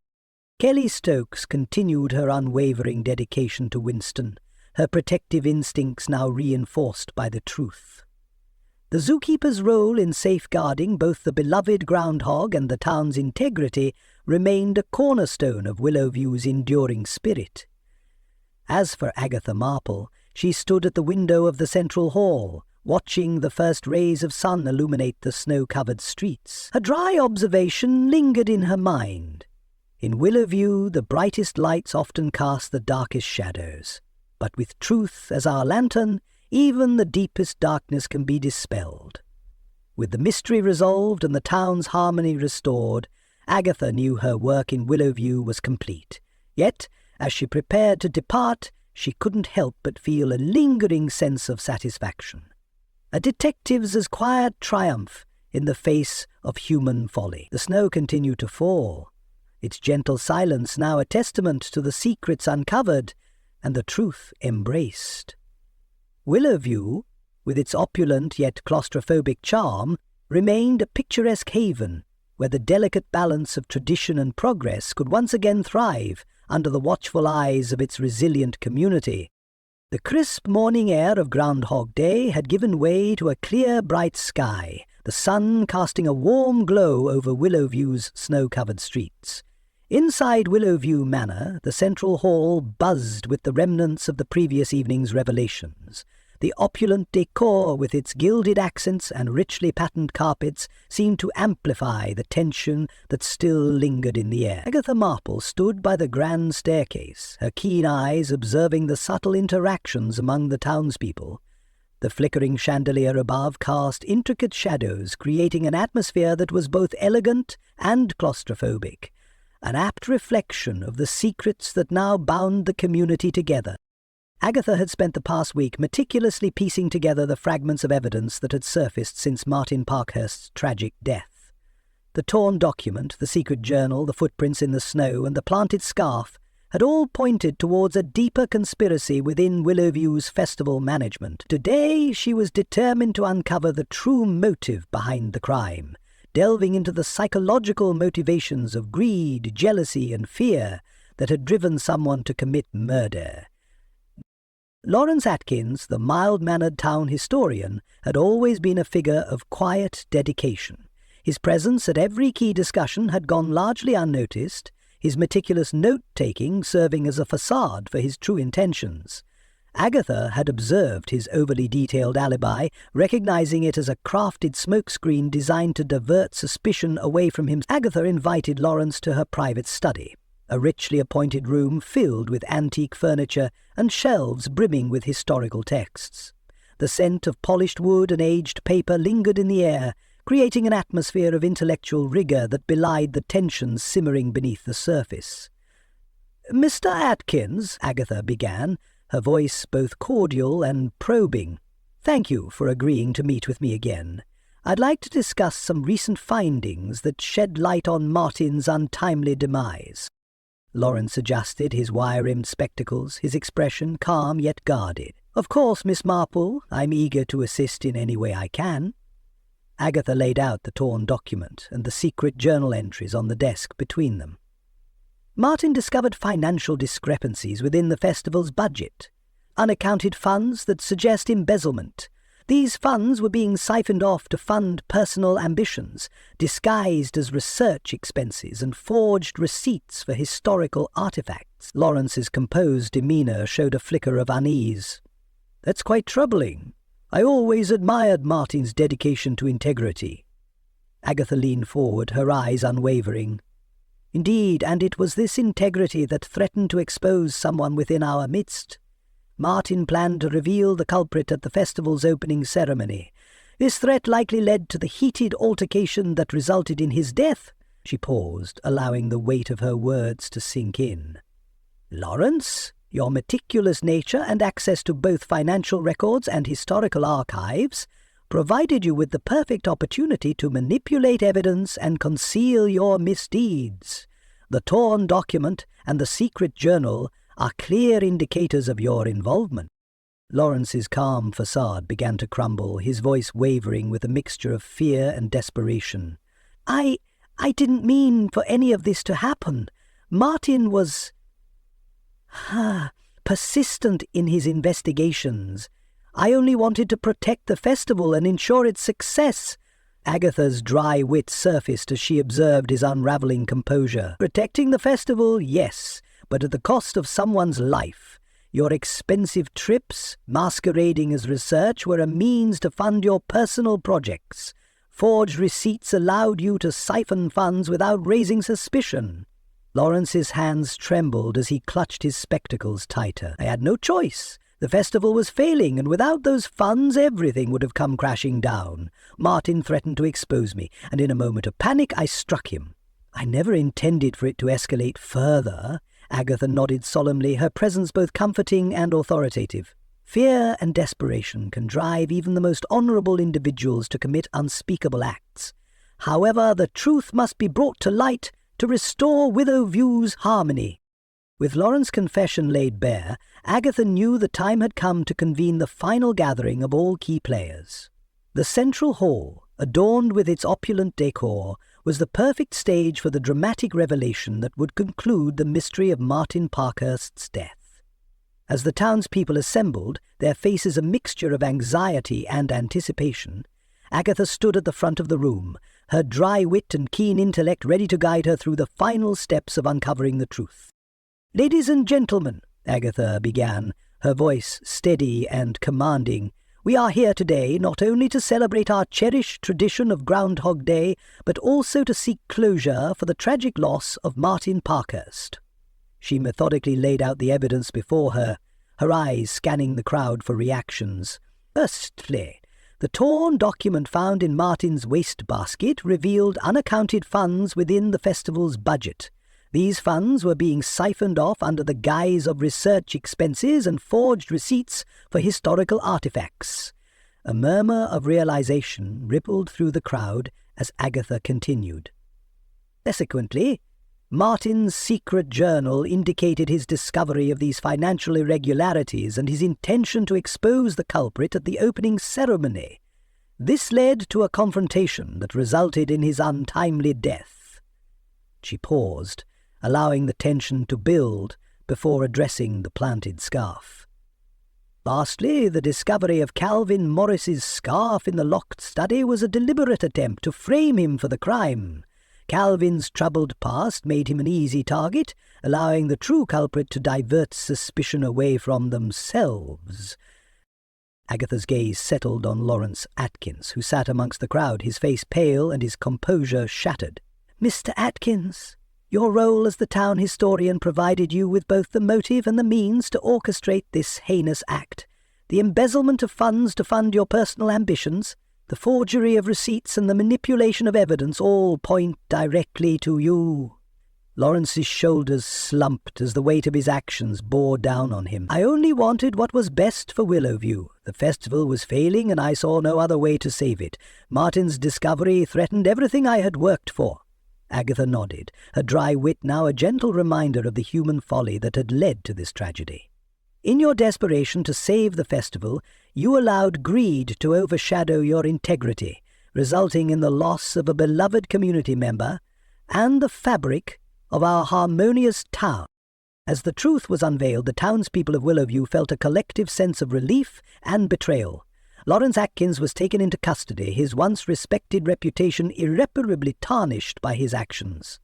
[SPEAKER 1] Kelly Stokes continued her unwavering dedication to Winston, her protective instincts now reinforced by the truth. The zookeeper's role in safeguarding both the beloved groundhog and the town's integrity remained a cornerstone of Willowview's enduring spirit. As for Agatha Marple, she stood at the window of the central hall, watching the first rays of sun illuminate the snow-covered streets. Her dry observation lingered in her mind. In Willowview, the brightest lights often cast the darkest shadows, but with truth as our lantern, even the deepest darkness can be dispelled. With the mystery resolved and the town's harmony restored, Agatha knew her work in Willowview was complete. Yet, as she prepared to depart, she couldn't help but feel a lingering sense of satisfaction. A detective's quiet triumph in the face of human folly. The snow continued to fall, its gentle silence now a testament to the secrets uncovered and the truth embraced. Willowview, with its opulent yet claustrophobic charm, remained a picturesque haven, where the delicate balance of tradition and progress could once again thrive under the watchful eyes of its resilient community. The crisp morning air of Groundhog Day had given way to a clear, bright sky, the sun casting a warm glow over Willowview's snow-covered streets. Inside Willowview Manor, the central hall buzzed with the remnants of the previous evening's revelations. The opulent decor with its gilded accents and richly patterned carpets seemed to amplify the tension that still lingered in the air. Agatha Marple stood by the grand staircase, her keen eyes observing the subtle interactions among the townspeople. The flickering chandelier above cast intricate shadows, creating an atmosphere that was both elegant and claustrophobic, an apt reflection of the secrets that now bound the community together. Agatha had spent the past week meticulously piecing together the fragments of evidence that had surfaced since Martin Parkhurst's tragic death. The torn document, the secret journal, the footprints in the snow, and the planted scarf had all pointed towards a deeper conspiracy within Willowview's festival management. Today she was determined to uncover the true motive behind the crime, delving into the psychological motivations of greed, jealousy, and fear that had driven someone to commit murder. Lawrence Atkins, the mild-mannered town historian, had always been a figure of quiet dedication. His presence at every key discussion had gone largely unnoticed, his meticulous note-taking serving as a facade for his true intentions. Agatha had observed his overly detailed alibi, recognizing it as a crafted smokescreen designed to divert suspicion away from him. Agatha invited Lawrence to her private study, a richly appointed room filled with antique furniture and shelves brimming with historical texts. The scent of polished wood and aged paper lingered in the air, creating an atmosphere of intellectual rigor that belied the tensions simmering beneath the surface. "Mr. Atkins," Agatha began, her voice both cordial and probing, "thank you for agreeing to meet with me again. I'd like to discuss some recent findings that shed light on Martin's untimely demise." Lawrence adjusted his wire-rimmed spectacles, his expression calm yet guarded. "Of course, Miss Marple, I'm eager to assist in any way I can." Agatha laid out the torn document and the secret journal entries on the desk between them. Martin discovered financial discrepancies within the festival's budget, unaccounted funds that suggest embezzlement. These funds were being siphoned off to fund personal ambitions, disguised as research expenses and forged receipts for historical artifacts. Lawrence's composed demeanour showed a flicker of unease. "That's quite troubling. I always admired Martin's dedication to integrity." Agatha leaned forward, her eyes unwavering. "Indeed, and it was this integrity that threatened to expose someone within our midst. Martin planned to reveal the culprit at the festival's opening ceremony. This threat likely led to the heated altercation that resulted in his death." She paused, allowing the weight of her words to sink in. "Lawrence, your meticulous nature and access to both financial records and historical archives provided you with the perfect opportunity to manipulate evidence and conceal your misdeeds. The torn document and the secret journal are clear indicators of your involvement." Lawrence's calm facade began to crumble, his voice wavering with a mixture of fear and desperation. I didn't mean for any of this to happen. Martin was persistent in his investigations. I only wanted to protect the festival and ensure its success." Agatha's dry wit surfaced as she observed his unravelling composure. "Protecting the festival, yes, but at the cost of someone's life. Your expensive trips, masquerading as research, were a means to fund your personal projects. Forged receipts allowed you to siphon funds without raising suspicion." Lawrence's hands trembled as he clutched his spectacles tighter. "I had no choice. The festival was failing, and without those funds everything would have come crashing down. Martin threatened to expose me, and in a moment of panic I struck him. I never intended for it to escalate further." Agatha nodded solemnly, her presence both comforting and authoritative. "Fear and desperation can drive even the most honourable individuals to commit unspeakable acts. However, the truth must be brought to light to restore Willowview's harmony." With Lawrence's confession laid bare, Agatha knew the time had come to convene the final gathering of all key players. The central hall, adorned with its opulent decor, was the perfect stage for the dramatic revelation that would conclude the mystery of Martin Parkhurst's death. As the townspeople assembled, their faces a mixture of anxiety and anticipation, Agatha stood at the front of the room, her dry wit and keen intellect ready to guide her through the final steps of uncovering the truth. "Ladies and gentlemen," Agatha began, her voice steady and commanding, "we are here today not only to celebrate our cherished tradition of Groundhog Day, but also to seek closure for the tragic loss of Martin Parkhurst." She methodically laid out the evidence before her, her eyes scanning the crowd for reactions. Firstly, the torn document found in Martin's wastebasket revealed unaccounted funds within the festival's budget. These funds were being siphoned off under the guise of research expenses and forged receipts for historical artifacts. A murmur of realization rippled through the crowd as Agatha continued. Subsequently, Martin's secret journal indicated his discovery of these financial irregularities and his intention to expose the culprit at the opening ceremony. This led to a confrontation that resulted in his untimely death. She paused, allowing the tension to build before addressing the planted scarf. Lastly, the discovery of Calvin Morris's scarf in the locked study was a deliberate attempt to frame him for the crime. Calvin's troubled past made him an easy target, allowing the true culprit to divert suspicion away from themselves. Agatha's gaze settled on Lawrence Atkins, who sat amongst the crowd, his face pale and his composure shattered. "Mr. Atkins, your role as the town historian provided you with both the motive and the means to orchestrate this heinous act. The embezzlement of funds to fund your personal ambitions, the forgery of receipts and the manipulation of evidence all point directly to you." Lawrence's shoulders slumped as the weight of his actions bore down on him. "I only wanted what was best for Willowview. The festival was failing and I saw no other way to save it. Martin's discovery threatened everything I had worked for." Agatha nodded, her dry wit now a gentle reminder of the human folly that had led to this tragedy. "In your desperation to save the festival, you allowed greed to overshadow your integrity, resulting in the loss of a beloved community member and the fabric of our harmonious town." As the truth was unveiled, the townspeople of Willowview felt a collective sense of relief and betrayal. Lawrence Atkins was taken into custody, his once respected reputation irreparably tarnished by his actions.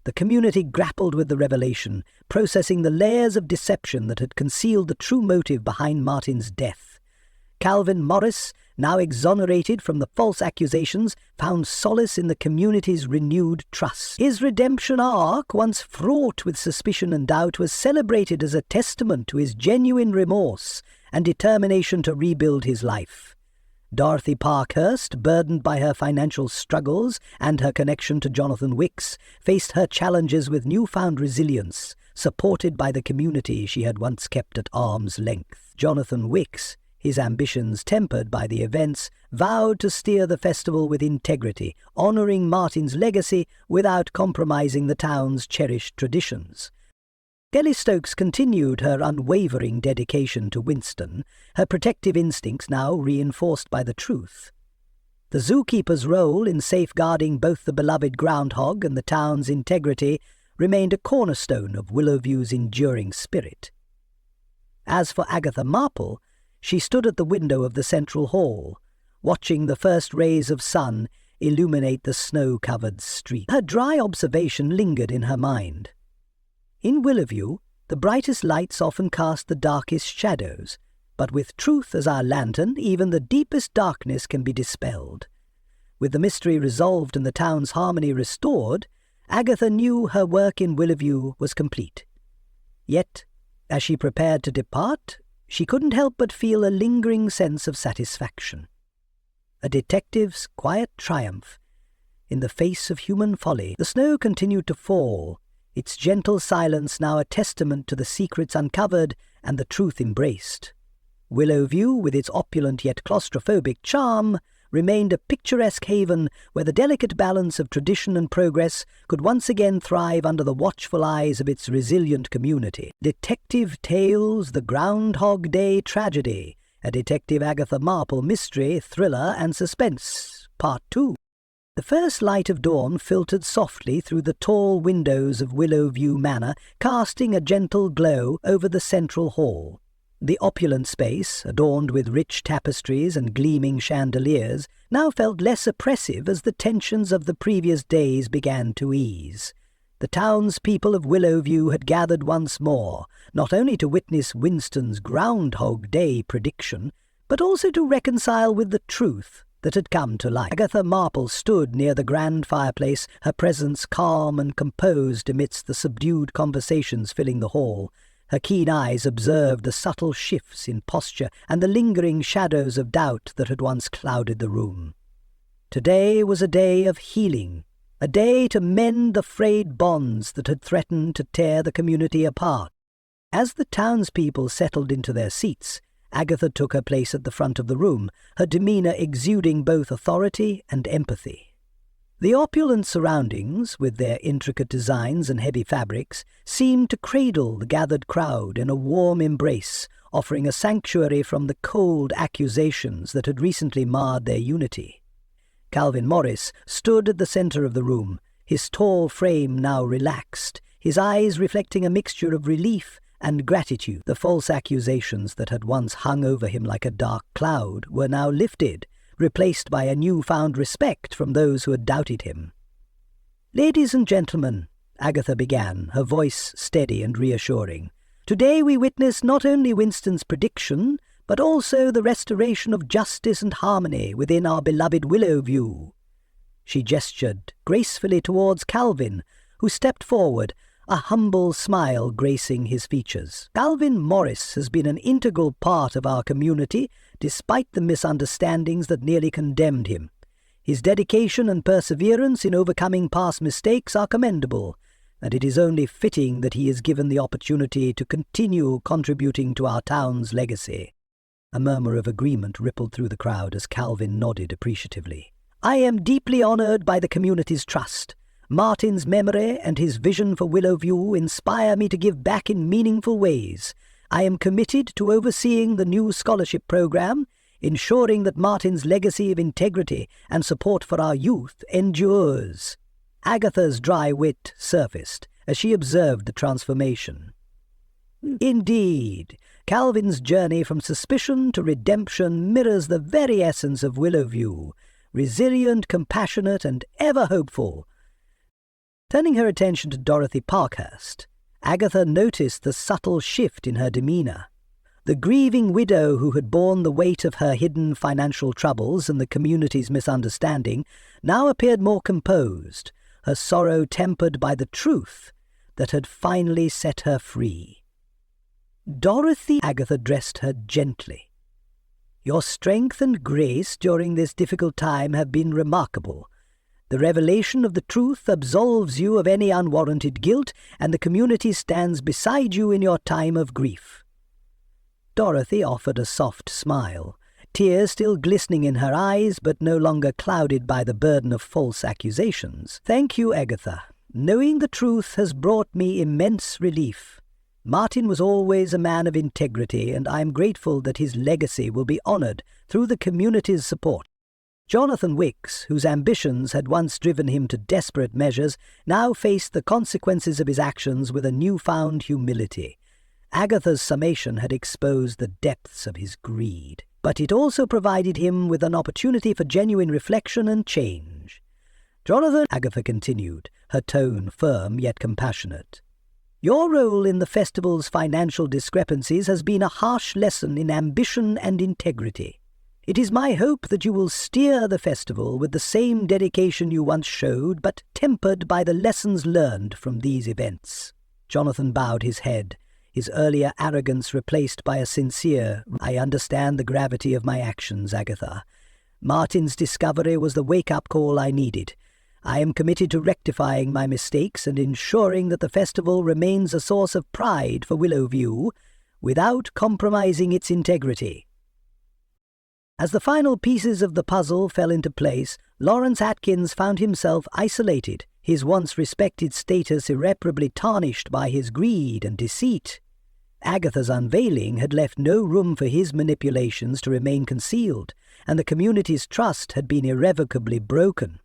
[SPEAKER 1] The community grappled with the revelation, processing the layers of deception that had concealed the true motive behind Martin's death. Calvin Morris, now exonerated from the false accusations, found solace in the community's renewed trust. His redemption arc, once fraught with suspicion and doubt, was celebrated as a testament to his genuine remorse and determination to rebuild his life. Dorothy Parkhurst, burdened by her financial struggles and her connection to Jonathan Wicks, faced her challenges with newfound resilience, supported by the community she had once kept at arm's length. Jonathan Wicks, his ambitions tempered by the events, vowed to steer the festival with integrity, honouring Martin's legacy without compromising the town's cherished traditions. Kelly Stokes continued her unwavering dedication to Winston, her protective instincts now reinforced by the truth. The zookeeper's role in safeguarding both the beloved groundhog and the town's integrity remained a cornerstone of Willowview's enduring spirit. As for Agatha Marple, she stood at the window of the central hall, watching the first rays of sun illuminate the snow-covered street. Her dry observation lingered in her mind. In Willowview, the brightest lights often cast the darkest shadows, but with truth as our lantern, even the deepest darkness can be dispelled. With the mystery resolved and the town's harmony restored, Agatha knew her work in Willowview was complete. Yet, as she prepared to depart, she couldn't help but feel a lingering sense of satisfaction. A detective's quiet triumph in the face of human folly. The snow continued to fall, its gentle silence now a testament to the secrets uncovered and the truth embraced. Willowview, with its opulent yet claustrophobic charm, remained a picturesque haven where the delicate balance of tradition and progress could once again thrive under the watchful eyes of its resilient community. Detective Tales, The Groundhog Day Tragedy, a Detective Agatha Marple mystery, thriller and suspense, Part 2. The first light of dawn filtered softly through the tall windows of Willowview Manor, casting a gentle glow over the central hall. The opulent space, adorned with rich tapestries and gleaming chandeliers, now felt less oppressive as the tensions of the previous days began to ease. The townspeople of Willowview had gathered once more, not only to witness Winston's Groundhog Day prediction, but also to reconcile with the truth that had come to light. Agatha Marple stood near the grand fireplace, her presence calm and composed amidst the subdued conversations filling the hall. Her keen eyes observed the subtle shifts in posture and the lingering shadows of doubt that had once clouded the room. Today was a day of healing, a day to mend the frayed bonds that had threatened to tear the community apart. As the townspeople settled into their seats, Agatha took her place at the front of the room, her demeanour exuding both authority and empathy. The opulent surroundings, with their intricate designs and heavy fabrics, seemed to cradle the gathered crowd in a warm embrace, offering a sanctuary from the cold accusations that had recently marred their unity. Calvin Morris stood at the centre of the room, his tall frame now relaxed, his eyes reflecting a mixture of relief and gratitude. The false accusations that had once hung over him like a dark cloud were now lifted, replaced by a newfound respect from those who had doubted him. "Ladies and gentlemen," Agatha began, her voice steady and reassuring, "today we witness not only Winston's prediction, but also the restoration of justice and harmony within our beloved Willowview." She gestured gracefully towards Calvin, who stepped forward, a humble smile gracing his features. "Calvin Morris has been an integral part of our community, despite the misunderstandings that nearly condemned him. His dedication and perseverance in overcoming past mistakes are commendable, and it is only fitting that he is given the opportunity to continue contributing to our town's legacy." A murmur of agreement rippled through the crowd as Calvin nodded appreciatively. "I am deeply honoured by the community's trust. Martin's memory and his vision for Willowview inspire me to give back in meaningful ways. I am committed to overseeing the new scholarship program, ensuring that Martin's legacy of integrity and support for our youth endures." Agatha's dry wit surfaced as she observed the transformation. "Indeed, Calvin's journey from suspicion to redemption mirrors the very essence of Willowview, resilient, compassionate, and ever hopeful." Turning her attention to Dorothy Parkhurst, Agatha noticed the subtle shift in her demeanour. The grieving widow who had borne the weight of her hidden financial troubles and the community's misunderstanding now appeared more composed, her sorrow tempered by the truth that had finally set her free. "Dorothy," Agatha addressed her gently, "your strength and grace during this difficult time have been remarkable. The revelation of the truth absolves you of any unwarranted guilt, and the community stands beside you in your time of grief." Dorothy offered a soft smile, tears still glistening in her eyes but no longer clouded by the burden of false accusations. "Thank you, Agatha. Knowing the truth has brought me immense relief. Martin was always a man of integrity, and I am grateful that his legacy will be honoured through the community's support." Jonathan Wicks, whose ambitions had once driven him to desperate measures, now faced the consequences of his actions with a newfound humility. Agatha's summation had exposed the depths of his greed, but it also provided him with an opportunity for genuine reflection and change. "Jonathan," Agatha continued, her tone firm yet compassionate, "your role in the festival's financial discrepancies has been a harsh lesson in ambition and integrity. It is my hope that you will steer the festival with the same dedication you once showed, but tempered by the lessons learned from these events." Jonathan bowed his head, his earlier arrogance replaced by a sincere, "I understand the gravity of my actions, Agatha. Martin's discovery was the wake-up call I needed. I am committed to rectifying my mistakes and ensuring that the festival remains a source of pride for Willowview, without compromising its integrity." As the final pieces of the puzzle fell into place, Lawrence Atkins found himself isolated, his once respected status irreparably tarnished by his greed and deceit. Agatha's unveiling had left no room for his manipulations to remain concealed, and the community's trust had been irrevocably broken.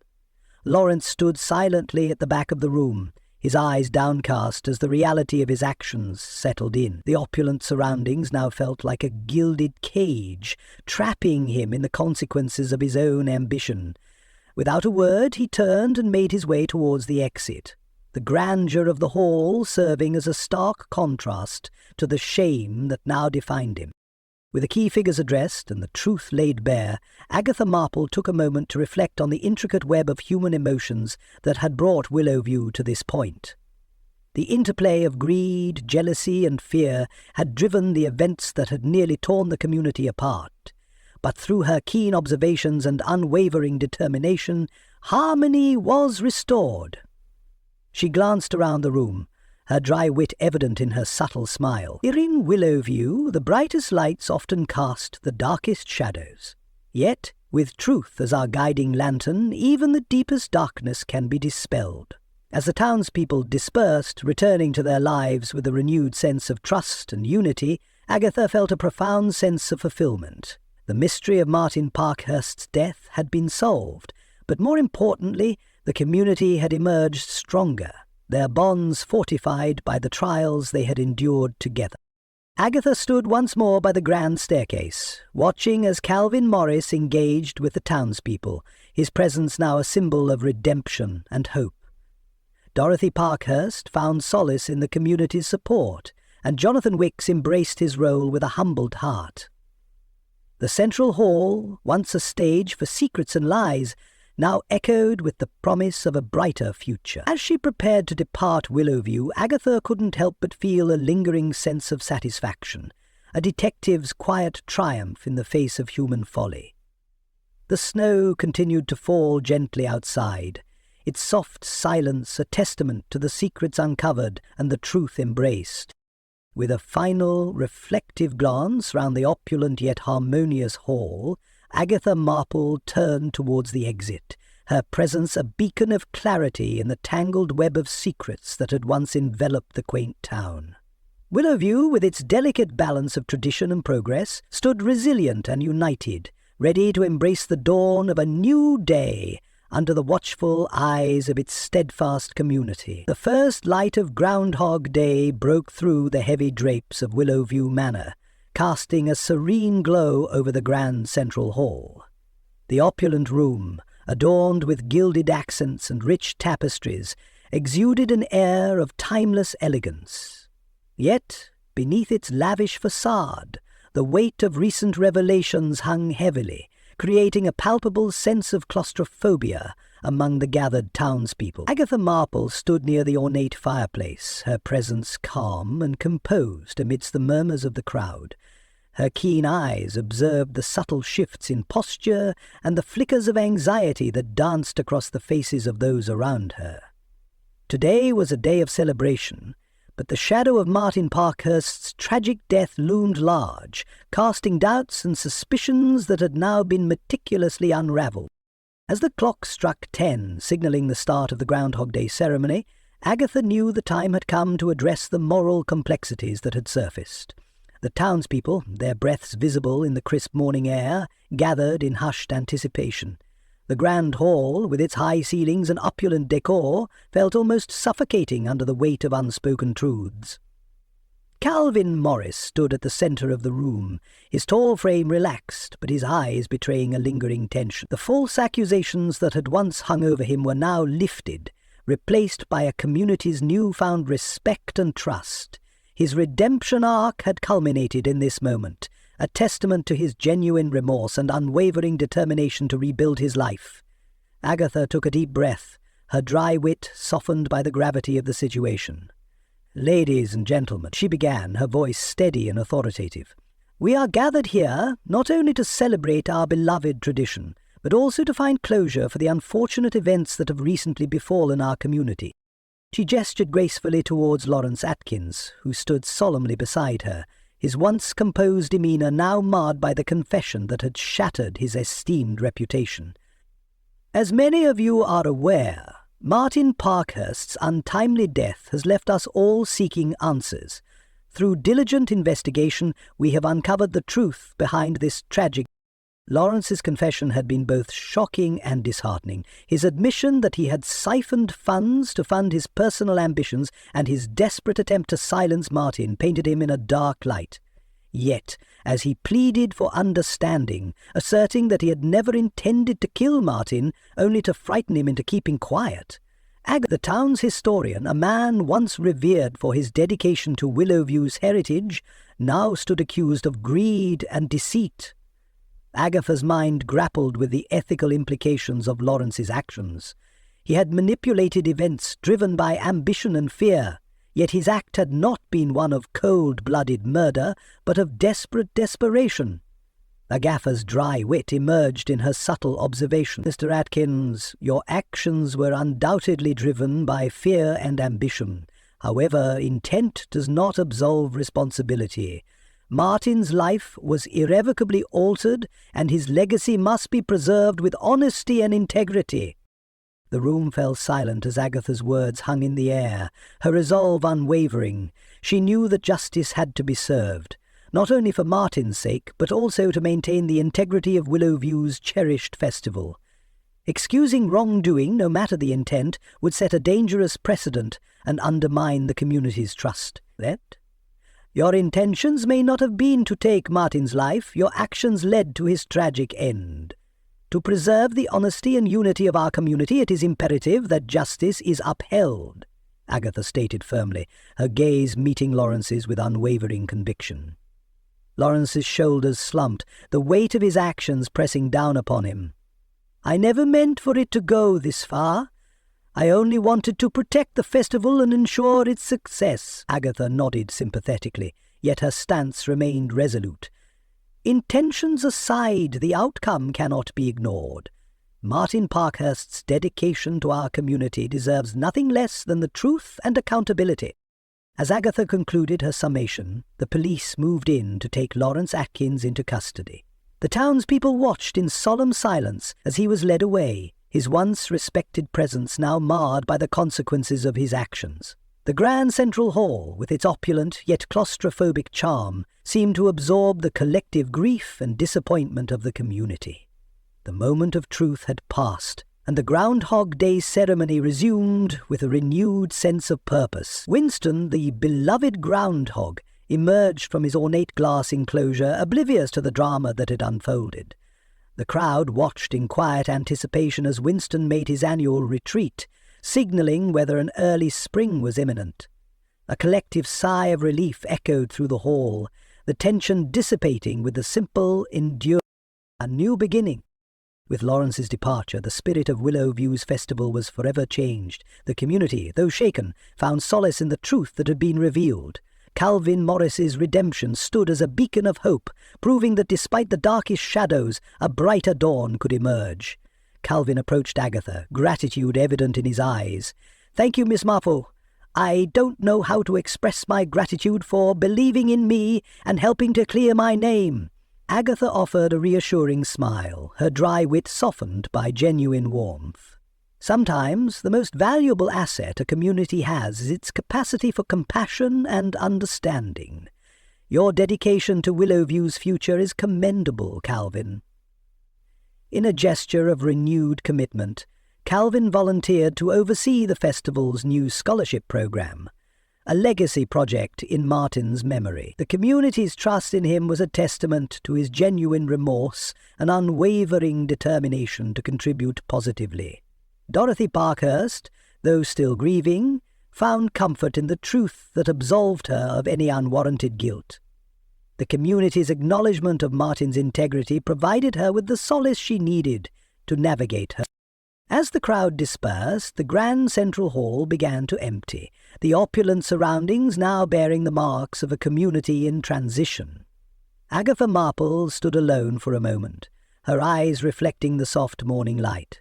[SPEAKER 1] Lawrence stood silently at the back of the room, his eyes downcast as the reality of his actions settled in. The opulent surroundings now felt like a gilded cage, trapping him in the consequences of his own ambition. Without a word, he turned and made his way towards the exit, the grandeur of the hall serving as a stark contrast to the shame that now defined him. With the key figures addressed and the truth laid bare, Agatha Marple took a moment to reflect on the intricate web of human emotions that had brought Willowview to this point. The interplay of greed, jealousy, and fear had driven the events that had nearly torn the community apart. But through her keen observations and unwavering determination, harmony was restored. She glanced around the room, her dry wit evident in her subtle smile. Here in Willowview, the brightest lights often cast the darkest shadows. Yet, with truth as our guiding lantern, even the deepest darkness can be dispelled. As the townspeople dispersed, returning to their lives with a renewed sense of trust and unity, Agatha felt a profound sense of fulfillment. The mystery of Martin Parkhurst's death had been solved, but more importantly, the community had emerged stronger, their bonds fortified by the trials they had endured together. Agatha stood once more by the grand staircase, watching as Calvin Morris engaged with the townspeople, his presence now a symbol of redemption and hope. Dorothy Parkhurst found solace in the community's support, and Jonathan Wicks embraced his role with a humbled heart. The central hall, once a stage for secrets and lies, now echoed with the promise of a brighter future. As she prepared to depart Willowview, Agatha couldn't help but feel a lingering sense of satisfaction, a detective's quiet triumph in the face of human folly. The snow continued to fall gently outside, its soft silence a testament to the secrets uncovered and the truth embraced. With a final, reflective glance round the opulent yet harmonious hall, Agatha Marple turned towards the exit, her presence a beacon of clarity in the tangled web of secrets that had once enveloped the quaint town. Willowview, with its delicate balance of tradition and progress, stood resilient and united, ready to embrace the dawn of a new day under the watchful eyes of its steadfast community. The first light of Groundhog Day broke through the heavy drapes of Willowview Manor, casting a serene glow over the grand central hall. The opulent room, adorned with gilded accents and rich tapestries, exuded an air of timeless elegance. Yet, beneath its lavish facade, the weight of recent revelations hung heavily, creating a palpable sense of claustrophobia among the gathered townspeople. Agatha Marple stood near the ornate fireplace, her presence calm and composed amidst the murmurs of the crowd. Her keen eyes observed the subtle shifts in posture and the flickers of anxiety that danced across the faces of those around her. Today was a day of celebration, but the shadow of Martin Parkhurst's tragic death loomed large, casting doubts and suspicions that had now been meticulously unravelled. As the clock struck 10, signalling the start of the Groundhog Day ceremony, Agatha knew the time had come to address the moral complexities that had surfaced. The townspeople, their breaths visible in the crisp morning air, gathered in hushed anticipation. The grand hall, with its high ceilings and opulent decor, felt almost suffocating under the weight of unspoken truths. Calvin Morris stood at the centre of the room, his tall frame relaxed, but his eyes betraying a lingering tension. The false accusations that had once hung over him were now lifted, replaced by a community's newfound respect and trust. His redemption arc had culminated in this moment, a testament to his genuine remorse and unwavering determination to rebuild his life. Agatha took a deep breath, her dry wit softened by the gravity of the situation. "Ladies and gentlemen," she began, her voice steady and authoritative, "we are gathered here not only to celebrate our beloved tradition, but also to find closure for the unfortunate events that have recently befallen our community." She gestured gracefully towards Lawrence Atkins, who stood solemnly beside her, his once composed demeanour now marred by the confession that had shattered his esteemed reputation. "As many of you are aware, Martin Parkhurst's untimely death has left us all seeking answers. Through diligent investigation, we have uncovered the truth behind this tragic Lawrence's confession had been both shocking and disheartening. His admission that he had siphoned funds to fund his personal ambitions and his desperate attempt to silence Martin painted him in a dark light. Yet, as he pleaded for understanding, asserting that he had never intended to kill Martin, only to frighten him into keeping quiet, the town's historian, a man once revered for his dedication to Willowview's heritage, now stood accused of greed and deceit. Agatha's mind grappled with the ethical implications of Lawrence's actions. He had manipulated events driven by ambition and fear, yet his act had not been one of cold-blooded murder, but of desperate desperation. Agatha's dry wit emerged in her subtle observation. "Mr. Atkins, your actions were undoubtedly driven by fear and ambition. However, intent does not absolve responsibility. Martin's life was irrevocably altered, and his legacy must be preserved with honesty and integrity." The room fell silent as Agatha's words hung in the air, her resolve unwavering. She knew that justice had to be served, not only for Martin's sake, but also to maintain the integrity of Willowview's cherished festival. Excusing wrongdoing, no matter the intent, would set a dangerous precedent and undermine the community's trust. Your intentions may not have been to take Martin's life, your actions led to his tragic end. To preserve the honesty and unity of our community, it is imperative that justice is upheld, Agatha stated firmly, her gaze meeting Lawrence's with unwavering conviction. Lawrence's shoulders slumped, the weight of his actions pressing down upon him. "I never meant for it to go this far. I only wanted to protect the festival and ensure its success." Agatha nodded sympathetically, yet her stance remained resolute. "Intentions aside, the outcome cannot be ignored. Martin Parkhurst's dedication to our community deserves nothing less than the truth and accountability." As Agatha concluded her summation, the police moved in to take Lawrence Atkins into custody. The townspeople watched in solemn silence as he was led away, his once respected presence now marred by the consequences of his actions. The grand central hall, with its opulent yet claustrophobic charm, seemed to absorb the collective grief and disappointment of the community. The moment of truth had passed, and the Groundhog Day ceremony resumed with a renewed sense of purpose. Winston, the beloved groundhog, emerged from his ornate glass enclosure, oblivious to the drama that had unfolded. The crowd watched in quiet anticipation as Winston made his annual retreat, signalling whether an early spring was imminent. A collective sigh of relief echoed through the hall, the tension dissipating with the simple, enduring, a new beginning. With Lawrence's departure, the spirit of Willowview's festival was forever changed. The community, though shaken, found solace in the truth that had been revealed. Calvin Morris's redemption stood as a beacon of hope, proving that despite the darkest shadows, a brighter dawn could emerge. Calvin approached Agatha, gratitude evident in his eyes. "Thank you, Miss Marple. I don't know how to express my gratitude for believing in me and helping to clear my name." Agatha offered a reassuring smile, her dry wit softened by genuine warmth. Sometimes the most valuable asset a community has is its capacity for compassion and understanding. Your dedication to Willowview's future is commendable, Calvin. In a gesture of renewed commitment, Calvin volunteered to oversee the festival's new scholarship program, a legacy project in Martin's memory. The community's trust in him was a testament to his genuine remorse and unwavering determination to contribute positively. Dorothy Parkhurst, though still grieving, found comfort in the truth that absolved her of any unwarranted guilt. The community's acknowledgement of Martin's integrity provided her with the solace she needed to navigate her. As the crowd dispersed, the grand central hall began to empty, the opulent surroundings now bearing the marks of a community in transition. Agatha Marple stood alone for a moment, her eyes reflecting the soft morning light.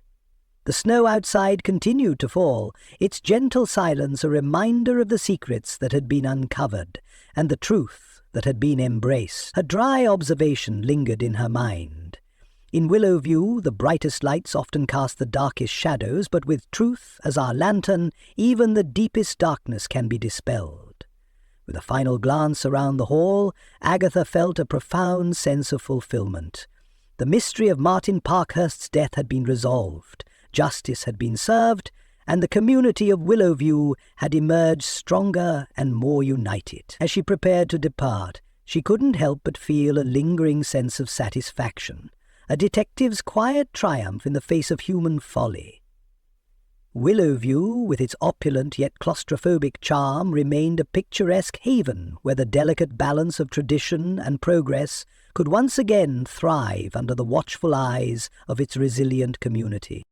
[SPEAKER 1] The snow outside continued to fall, its gentle silence a reminder of the secrets that had been uncovered and the truth that had been embraced. Her dry observation lingered in her mind. In Willowview, the brightest lights often cast the darkest shadows, but with truth as our lantern, even the deepest darkness can be dispelled. With a final glance around the hall, Agatha felt a profound sense of fulfillment. The mystery of Martin Parkhurst's death had been resolved, justice had been served, and the community of Willowview had emerged stronger and more united. As she prepared to depart, she couldn't help but feel a lingering sense of satisfaction, a detective's quiet triumph in the face of human folly. Willowview, with its opulent yet claustrophobic charm, remained a picturesque haven where the delicate balance of tradition and progress could once again thrive under the watchful eyes of its resilient community.